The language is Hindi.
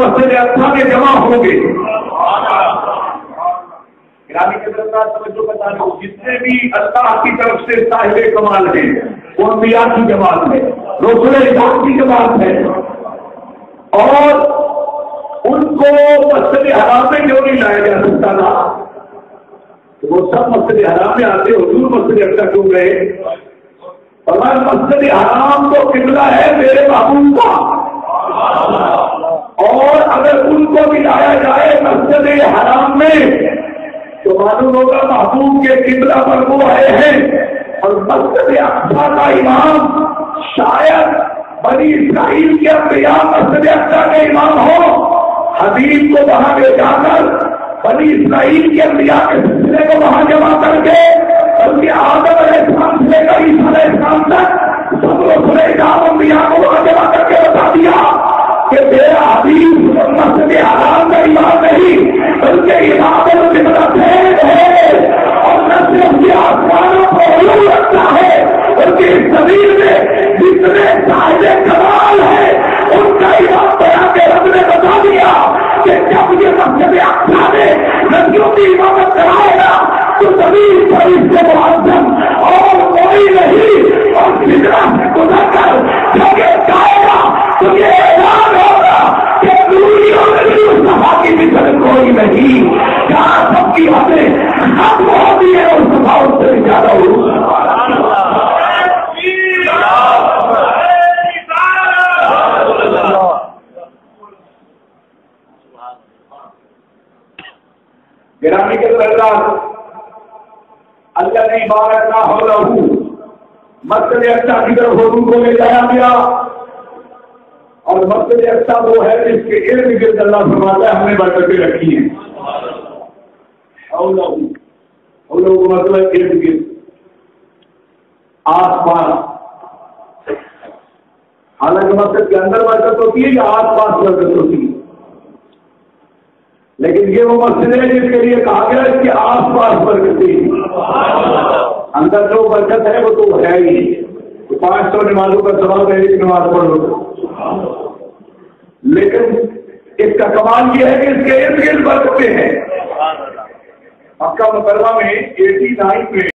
मस्जिद अक्सा में जमा होंगे। जितने भी अल्लाह की तरफ से साहिब कमाल है वो अंबिया की जमात है, रसूल इस्लाम की जमात है, और उनको मस्जिद हराम में क्यों नहीं लाया जा सकता था? तो वो सब मस्जिद हराम में आते, हुजूर मस्जिद अक्सा क्यों गए? और मस्जिद हराम तो किबला है मेरे महबूब का, और अगर उनको भी लाया जाए मस्जिद हराम में तो मालूम होगा महबूब के किबला पर वो आए हैं। और मस्जिद अक्सा का इमाम शायद बनी इस्राइल के अंबिया मस्जिद अक्सा के इमाम हो। हबीब को वहां ले जाकर बनी इस्राइल के अंबिया के सिलसिले को वहां जमा करके, बल्कि आदम अलैहिस्सलाम से लेकर ईसा अलैहिस्सलाम तक सब रसूल इस्लाम अंबिया को वहां जमा करके बता दिया कि मेरा हबीब मस्जिद हराम का इमाम नहीं बल्कि इमाम है, और न सिर्फ ये आसमानों को उलू रखता है बल्कि इस जमीन में जितने साहिब कमाल है उनका इमाम बना के रब ने बता दिया कि जब ये मस्जिद अक्सा में नबियों की इमामत कराएगा तो जमीन पर इससे मुआज़्ज़म और कोई नहीं, और फिजरा से गुजर कर जगह जाएगा तो ये ऐलान होगा कि दूरियों में भी उस सभा की मिसल कोई नहीं, जहाँ सबकी हमें खत्म होती है उस सभा उससे ज्यादा हो। गिरामी के अल्लाह ने बारक ना हो रहू मस्जिद अक्सा की तरफ हुजूर को ले जाया गया, और मस्जिद अक्सा वो है जिसके इर्द गिर्द अल्लाह फरमाता है हमने बरकतें रखी हैं। मतलब इर्द गिर्द आस पास, हालांकि मस्जिद के अंदर बरकत होती है या आस पास बरकत होती है, लेकिन ये वो मस्जिद है जिसके लिए कहा गया इसके आस पास बरकतें, अंदर जो बरकत है वो तो है ही। 500 नमाजों का सवाल है एक नमाज पढ़ो, लेकिन इसका कमाल ये है कि इसके इर्द गिर्द बरकतें हैं। मक्का मुकर्रमा में 89 में